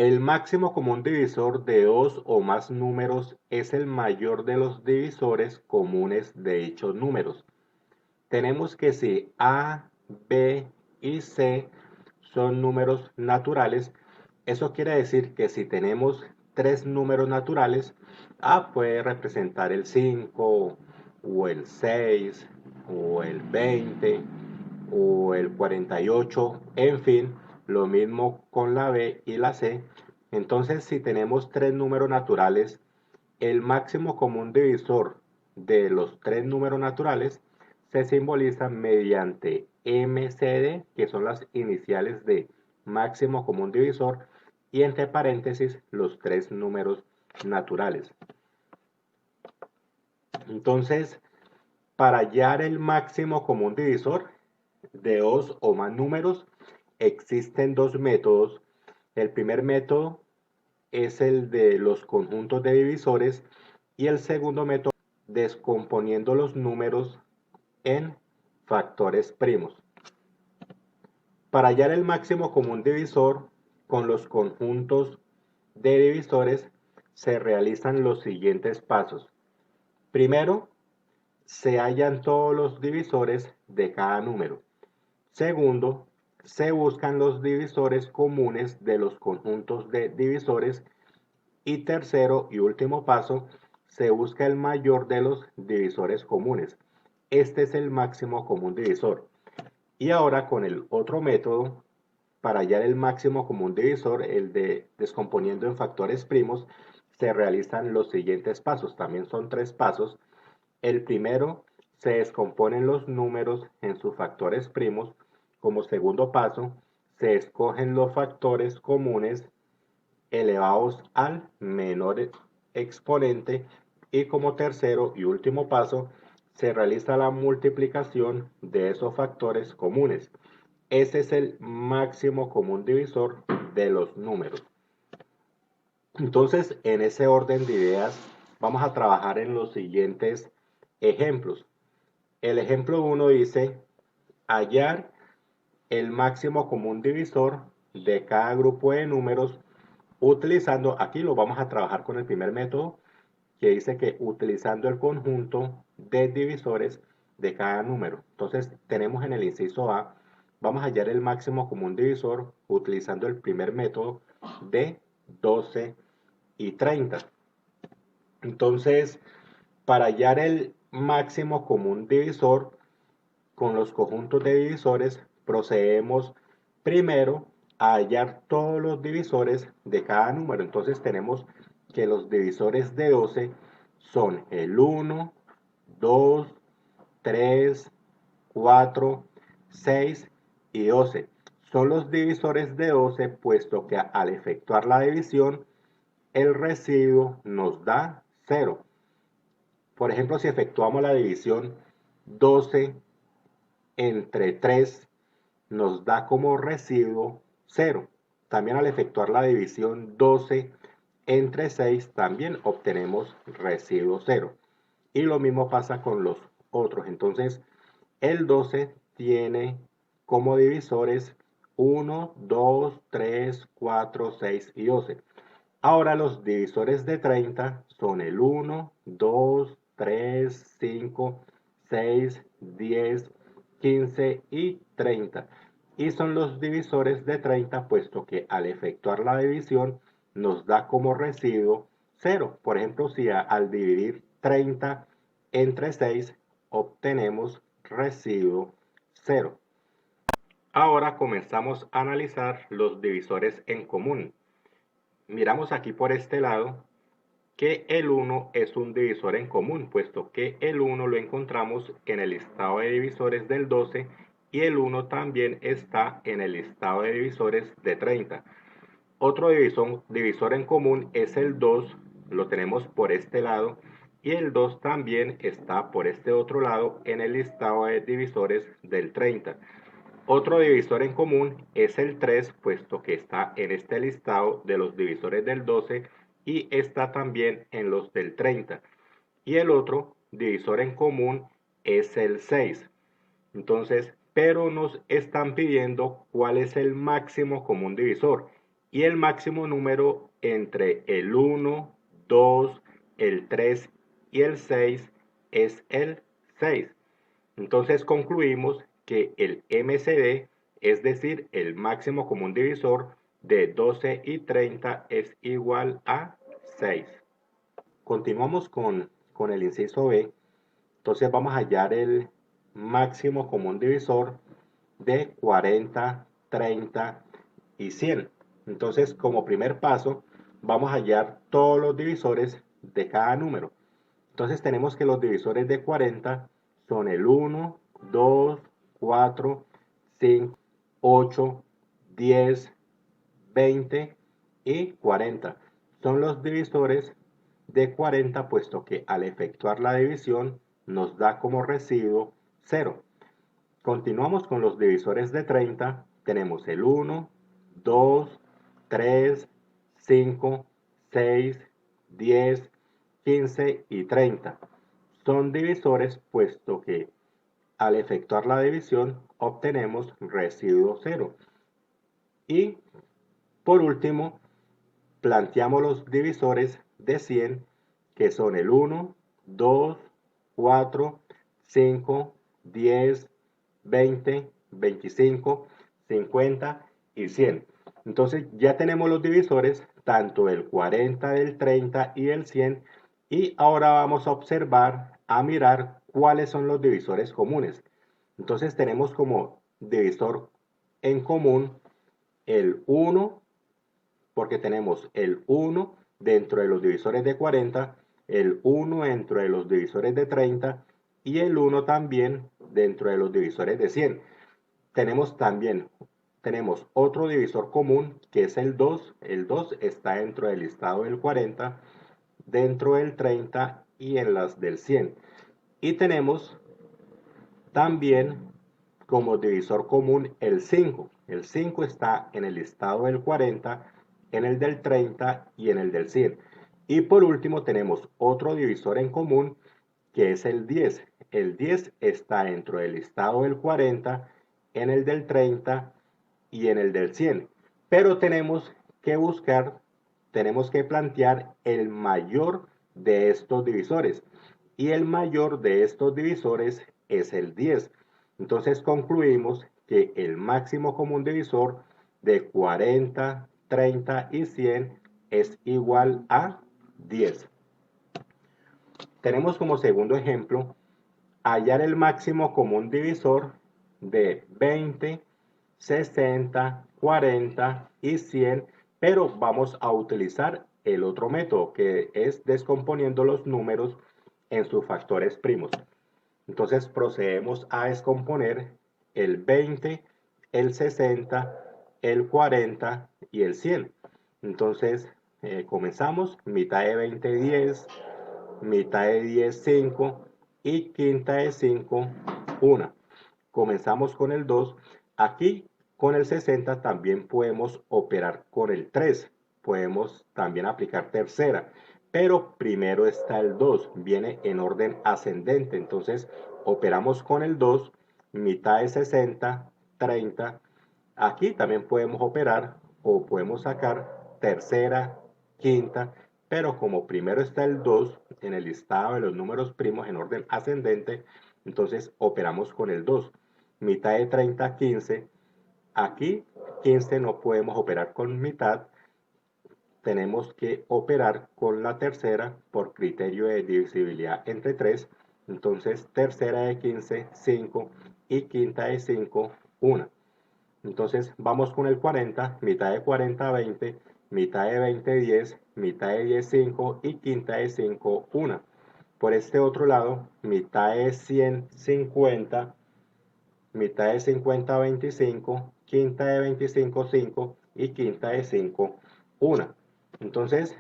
El máximo común divisor de dos o más números es el mayor de los divisores comunes de dichos números. Tenemos que si A, B y C son números naturales, eso quiere decir que si tenemos tres números naturales, A puede representar el 5 o el 6 o el 20 o el 48, en fin, lo mismo con la B y la C. Entonces, si tenemos tres números naturales, el máximo común divisor de los tres números naturales se simboliza mediante MCD, que son las iniciales de máximo común divisor, y entre paréntesis los tres números naturales. Entonces, para hallar el máximo común divisor de dos o más números, existen dos métodos. El primer método es el de los conjuntos de divisores y el segundo método descomponiendo los números en factores primos. Para hallar el máximo común divisor con los conjuntos de divisores se realizan los siguientes pasos. Primero, se hallan todos los divisores de cada número. Segundo, se buscan los divisores comunes de los conjuntos de divisores. Y tercero y último paso, se busca el mayor de los divisores comunes. Este es el máximo común divisor. Y ahora con el otro método, para hallar el máximo común divisor, el de descomponiendo en factores primos, se realizan los siguientes pasos. También son tres pasos. El primero, se descomponen los números en sus factores primos. Como segundo paso, se escogen los factores comunes elevados al menor exponente y como tercero y último paso se realiza la multiplicación de esos factores comunes. Ese es el máximo común divisor de los números. Entonces, en ese orden de ideas, vamos a trabajar en los siguientes ejemplos. El ejemplo 1 dice hallar el máximo común divisor de cada grupo de números utilizando, aquí lo vamos a trabajar con el primer método, que dice que utilizando el conjunto de divisores de cada número. Entonces, tenemos en el inciso A, vamos a hallar el máximo común divisor utilizando el primer método de 12 y 30. Entonces, para hallar el máximo común divisor con los conjuntos de divisores, procedemos primero a hallar todos los divisores de cada número. Entonces tenemos que los divisores de 12 son el 1, 2, 3, 4, 6 y 12. Son los divisores de 12 puesto que al efectuar la división el residuo nos da 0. Por ejemplo, si efectuamos la división 12 entre 3 nos da como residuo 0. También al efectuar la división 12 entre 6 también obtenemos residuo 0. Y lo mismo pasa con los otros. Entonces, el 12 tiene como divisores 1, 2, 3, 4, 6 y 12. Ahora los divisores de 30 son el 1, 2, 3, 5, 6, 10, 15 y 30. Y son los divisores de 30 puesto que al efectuar la división nos da como residuo 0. Por ejemplo, si al dividir 30 entre 6 obtenemos residuo 0. Ahora comenzamos a analizar los divisores en común. Miramos aquí por este lado que el 1 es un divisor en común, puesto que el 1 lo encontramos en el listado de divisores del 12 y el 1 también está en el listado de divisores de 30. Otro divisor en común es el 2, lo tenemos por este lado, y el 2 también está por este otro lado en el listado de divisores del 30. Otro divisor en común es el 3, puesto que está en este listado de los divisores del 12 y está también en los del 30. Y el otro divisor en común es el 6. Entonces, pero nos están pidiendo cuál es el máximo común divisor. y el máximo número entre el 1, 2, el 3 y el 6 es el 6. Entonces concluimos que el MCD, es decir, el máximo común divisor de 12 y 30 es igual a 6. Continuamos con el inciso B. Entonces vamos a hallar el máximo común divisor de 40, 30 y 100. Entonces, como primer paso, vamos a hallar todos los divisores de cada número. Entonces tenemos que los divisores de 40 son el 1, 2, 4, 5, 8, 10, 20 y 40. Son los divisores de 40, puesto que al efectuar la división nos da como residuo 0. Continuamos con los divisores de 30. Tenemos el 1, 2, 3, 5, 6, 10, 15 y 30. Son divisores puesto que al efectuar la división obtenemos residuo 0. Y por último, planteamos los divisores de 100, que son el 1, 2, 4, 5, 10, 20, 25, 50 y 100. Entonces ya tenemos los divisores, tanto el 40, el 30 y el 100, y ahora vamos a observar, a mirar cuáles son los divisores comunes. Entonces tenemos como divisor en común el 1, porque tenemos el 1 dentro de los divisores de 40, el 1 dentro de los divisores de 30 y el 1 también dentro de los divisores de 100. Tenemos otro divisor común que es el 2. El 2 está dentro del listado del 40, dentro del 30 y en las del 100. Y tenemos también como divisor común el 5. El 5 está en el listado del 40, en el del 30 y en el del 100. Y por último tenemos otro divisor en común que es el 10. El 10 está dentro del listado del 40, en el del 30 y en el del 100. Pero tenemos que buscar, tenemos que plantear el mayor de estos divisores. Y el mayor de estos divisores es el 10. Entonces concluimos que el máximo común divisor de 40, 30 y 100 es igual a 10. Tenemos como segundo ejemplo hallar el máximo común divisor de 20, 60, 40 y 100, pero vamos a utilizar el otro método que es descomponiendo los números en sus factores primos. Entonces procedemos a descomponer el 20, el 60, el 40 y el 100. Entonces comenzamos, mitad de 20, 10, mitad de 10, 5 y quinta de 5, 1. Comenzamos con el 2. Aquí con el 60 también podemos operar con el 3. Podemos también aplicar tercera. Pero primero está el 2. Viene en orden ascendente. Entonces operamos con el 2. Mitad de 60, 30. Aquí también podemos operar o podemos sacar tercera, quinta, pero como primero está el 2 en el listado de los números primos en orden ascendente, entonces operamos con el 2. Mitad de 30, 15. Aquí 15 no podemos operar con mitad, tenemos que operar con la tercera por criterio de divisibilidad entre 3. Entonces tercera de 15, 5 y quinta de 5, 1. Entonces vamos con el 40, mitad de 40, 20, mitad de 20, 10, mitad de 10, 5 y quinta de 5, 1. Por este otro lado, mitad de 100, 50, mitad de 50, 25, quinta de 25, 5 y quinta de 5, 1. Entonces,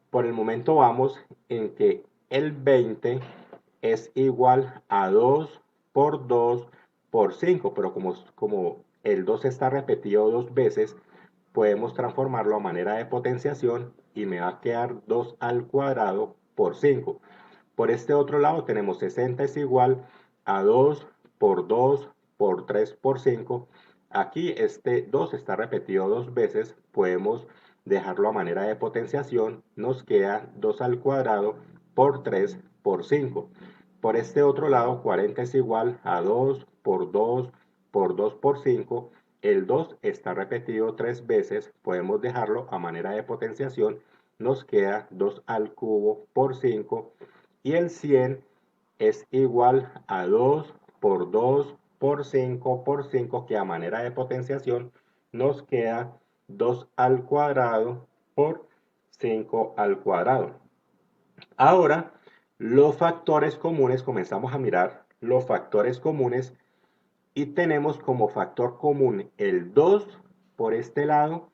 por el momento vamos en que el 20 es igual a 2 por 2 por 5, pero como el 2 está repetido dos veces, podemos transformarlo a manera de potenciación y me va a quedar 2 al cuadrado por 5. Por este otro lado tenemos 60 es igual a 2 por 2 por 3 por 5. Aquí este 2 está repetido dos veces, podemos dejarlo a manera de potenciación, nos queda 2 al cuadrado por 3 por 5. Por este otro lado, 40 es igual a 2 por 2 por 2 por 5. El 2 está repetido tres veces, podemos dejarlo a manera de potenciación, nos queda 2 al cubo por 5. Y el 100 es igual a 2 por 2 por 5 por 5, que a manera de potenciación nos queda 2 al cuadrado por 5 al cuadrado. Ahora, los factores comunes, comenzamos a mirar los factores comunes y tenemos como factor común el 2 por este lado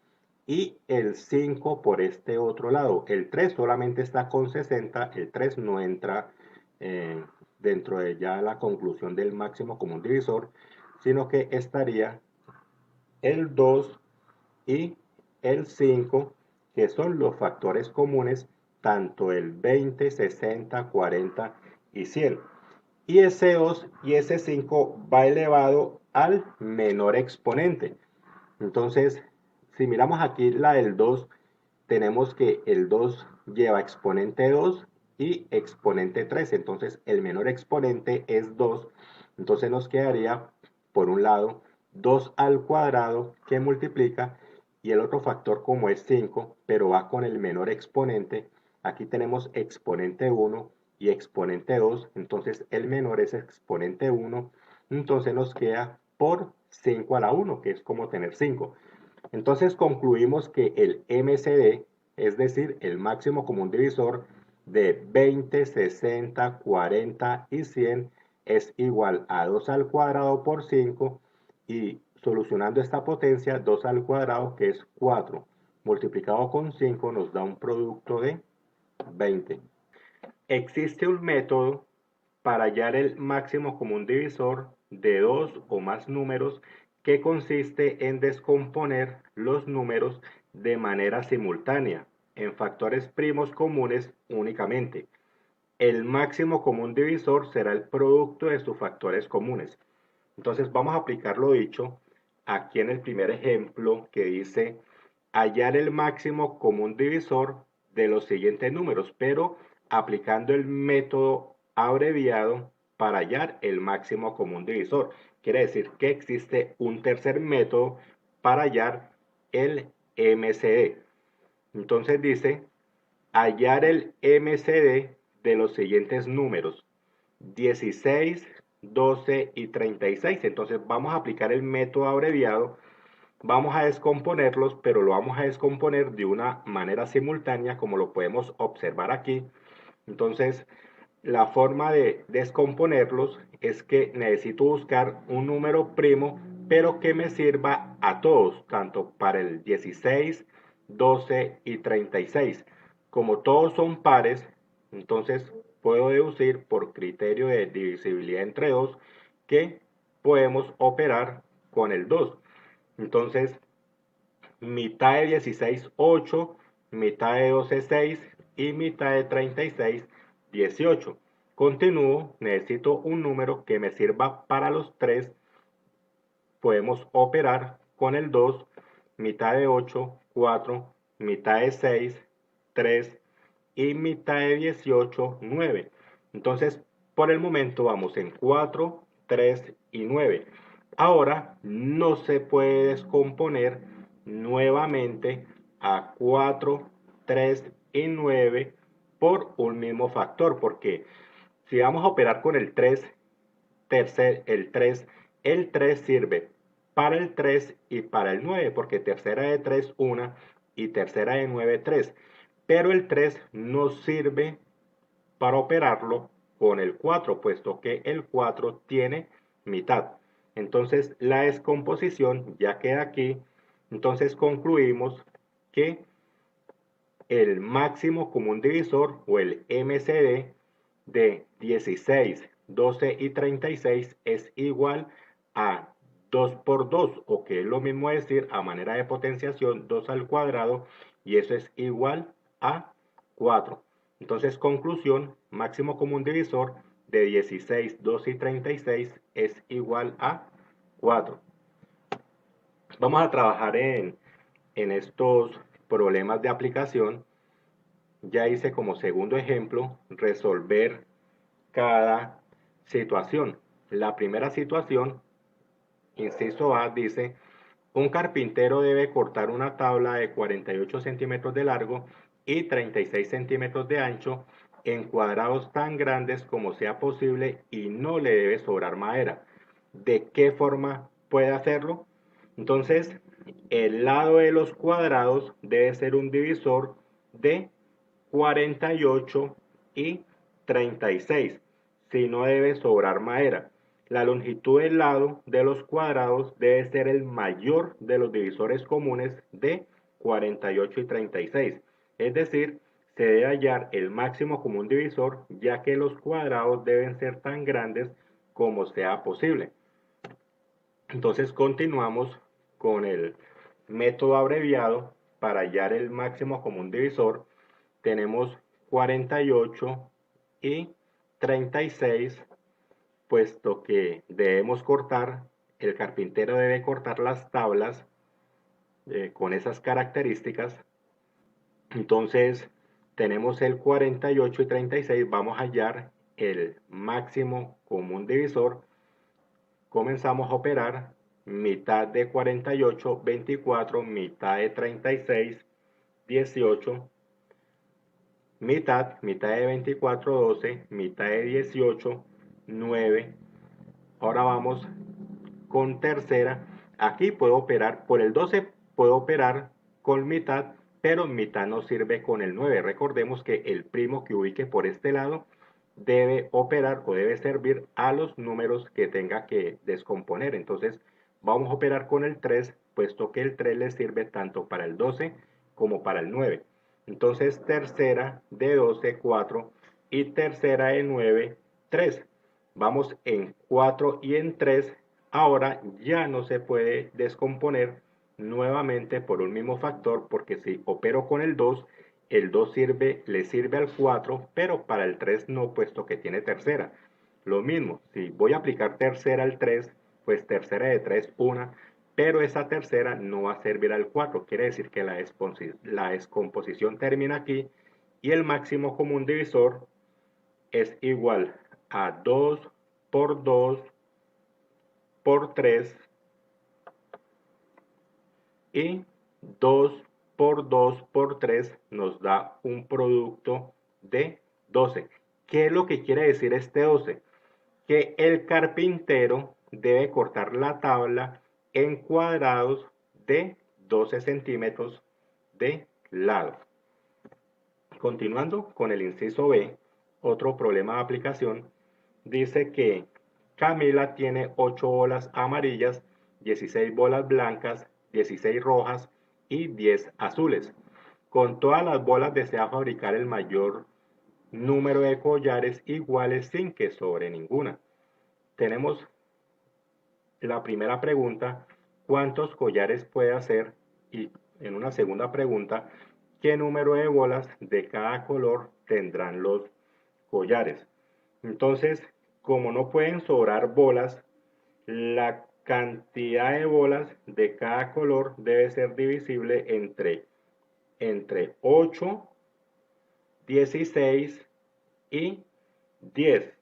y el 5 por este otro lado. El 3 solamente está con 60, el 3 no entra eh, dentro de ya la conclusión del máximo común divisor, sino que estaría el 2 y el 5, que son los factores comunes, tanto el 20, 60, 40 y 100. Y ese 2 y ese 5 va elevado al menor exponente. Entonces, si miramos aquí la del 2, tenemos que el 2 lleva exponente 2 y exponente 3. Entonces, el menor exponente es 2. Entonces, nos quedaría, por un lado, 2 al cuadrado que multiplica, y el otro factor, como es 5, pero va con el menor exponente, aquí tenemos exponente 1 y exponente 2. Entonces, el menor es exponente 1. Entonces, nos queda por 5 a la 1, que es como tener 5. Entonces concluimos que el MCD, es decir, el máximo común divisor de 20, 60, 40 y 100, es igual a 2 al cuadrado por 5, y solucionando esta potencia, 2 al cuadrado, que es 4, multiplicado con 5 nos da un producto de 20. Existe un método para hallar el máximo común divisor de dos o más números, que consiste en descomponer los números de manera simultánea en factores primos comunes únicamente. El máximo común divisor será el producto de sus factores comunes. Entonces vamos a aplicar lo dicho aquí en el primer ejemplo, que dice hallar el máximo común divisor de los siguientes números, pero aplicando el método abreviado para hallar el máximo común divisor. Quiere decir que existe un tercer método para hallar el MCD. Entonces dice hallar el MCD de los siguientes números: 16, 12 y 36. Entonces vamos a aplicar el método abreviado, vamos a descomponerlos, pero lo vamos a descomponer de una manera simultánea, como lo podemos observar aquí. Entonces, la forma de descomponerlos es que necesito buscar un número primo, pero que me sirva a todos, tanto para el 16, 12 y 36. Como todos son pares, entonces puedo deducir por criterio de divisibilidad entre 2 que podemos operar con el 2. Entonces, mitad de 16, 8, mitad de 12, 6 y mitad de 36, 18. Continúo, necesito un número que me sirva para los 3. Podemos operar con el 2, mitad de 8, 4, mitad de 6, 3 y mitad de 18, 9. Entonces, por el momento vamos en 4, 3 y 9. Ahora no se puede descomponer nuevamente a 4, 3 y 9 por un mismo factor, porque si vamos a operar con el 3, el 3 sirve para el 3 y para el 9, porque tercera de 3, 1 y tercera de 9, 3. Pero el 3 no sirve para operarlo con el 4, puesto que el 4 tiene mitad. Entonces la descomposición ya queda aquí. Entonces concluimos que el máximo común divisor, o el MCD, de 16, 12 y 36 es igual a 2 por 2, o que es lo mismo decir, a manera de potenciación, 2 al cuadrado, y eso es igual a 4. Entonces, conclusión: máximo común divisor de 16, 12 y 36 es igual a 4. Vamos a trabajar en estos problemas de aplicación. Ya hice como segundo ejemplo resolver cada situación. La primera situación, inciso A, dice: un carpintero debe cortar una tabla de 48 centímetros de largo y 36 centímetros de ancho en cuadrados tan grandes como sea posible y no le debe sobrar madera. ¿De qué forma puede hacerlo? Entonces, el lado de los cuadrados debe ser un divisor de 48 y 36, si no debe sobrar madera. La longitud del lado de los cuadrados debe ser el mayor de los divisores comunes de 48 y 36. Es decir, se debe hallar el máximo común divisor, ya que los cuadrados deben ser tan grandes como sea posible. Entonces continuamos con el método abreviado para hallar el máximo común divisor. Tenemos 48 y 36, puesto que debemos cortar, el carpintero debe cortar las tablas con esas características. Entonces tenemos el 48 y 36, vamos a hallar el máximo común divisor. Comenzamos a operar: mitad de 48, 24, mitad de 36, 18, mitad de 24, 12, mitad de 18, 9. Ahora vamos con tercera. Aquí puedo operar por el 12, puedo operar con mitad, pero mitad no sirve con el 9. Recordemos que el primo que ubique por este lado debe operar o debe servir a los números que tenga que descomponer. Entonces vamos a operar con el 3, puesto que el 3 le sirve tanto para el 12 como para el 9. Entonces tercera de 12, 4, y tercera de 9, 3. Vamos en 4 y en 3. Ahora ya no se puede descomponer nuevamente por un mismo factor, porque si opero con el 2 le sirve al 4, pero para el 3 no, puesto que tiene tercera. Lo mismo, si voy a aplicar tercera al 3, pues tercera de 3, 1, pero esa tercera no va a servir al 4. Quiere decir que la descomposición termina aquí y el máximo común divisor es igual a 2 por 2 por 3 y 2 por 2 por 3 nos da un producto de 12. ¿Qué es lo que quiere decir este 12? Que el carpintero debe cortar la tabla en cuadrados de 12 centímetros de lado. Continuando con el inciso B, otro problema de aplicación, dice que Camila tiene 8 bolas amarillas, 16 bolas blancas, 16 rojas y 10 azules. Con todas las bolas desea fabricar el mayor número de collares iguales sin que sobre ninguna. Tenemos la primera pregunta: ¿cuántos collares puede hacer? Y en una segunda pregunta: ¿qué número de bolas de cada color tendrán los collares? Entonces, como no pueden sobrar bolas, la cantidad de bolas de cada color debe ser divisible entre 8, 16 y 10.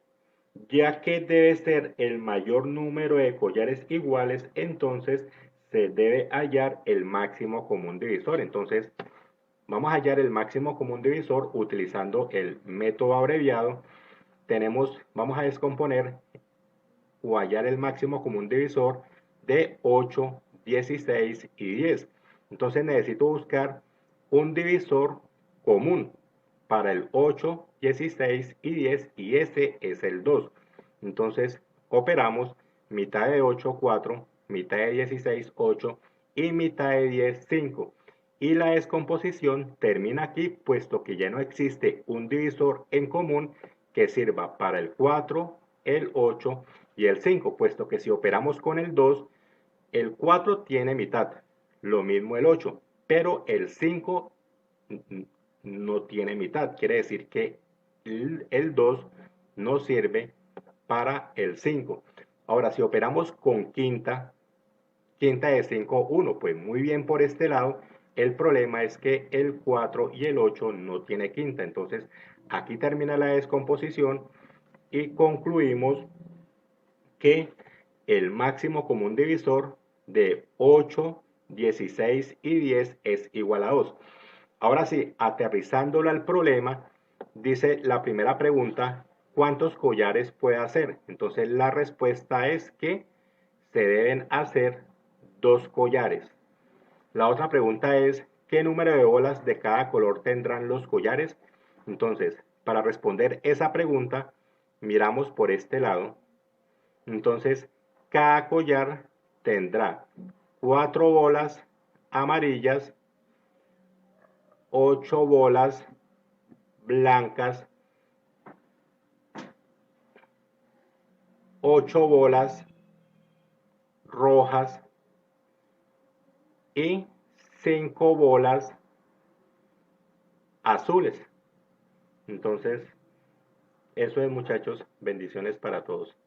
Ya que debe ser el mayor número de collares iguales, entonces se debe hallar el máximo común divisor. Entonces, vamos a hallar el máximo común divisor utilizando el método abreviado. Vamos a descomponer o hallar el máximo común divisor de 8, 16 y 10. Entonces necesito buscar un divisor común para el 8, 16 y 10, y ese es el 2. Entonces operamos: mitad de 8, 4, mitad de 16, 8 y mitad de 10, 5. Y la descomposición termina aquí, puesto que ya no existe un divisor en común que sirva para el 4, el 8 y el 5, puesto que si operamos con el 2, el 4 tiene mitad, lo mismo el 8, pero el 5 no tiene mitad. Quiere decir que el 2 no sirve para el 5. Ahora, si operamos con quinta, Quinta de 5, 1. Pues muy bien por este lado. El problema es que el 4 y el 8 no tiene quinta. Entonces, aquí termina la descomposición y concluimos que el máximo común divisor de 8, 16 y 10 es igual a 2. Ahora sí, aterrizándolo al problema, dice la primera pregunta, ¿cuántos collares puede hacer? Entonces la respuesta es que se deben hacer 2 collares. La otra pregunta es, ¿qué número de bolas de cada color tendrán los collares? Entonces, para responder esa pregunta, miramos por este lado. Entonces, cada collar tendrá 4 bolas amarillas, 8 bolas blancas, 8 bolas rojas y 5 bolas azules. Entonces, eso es, muchachos. Bendiciones para todos.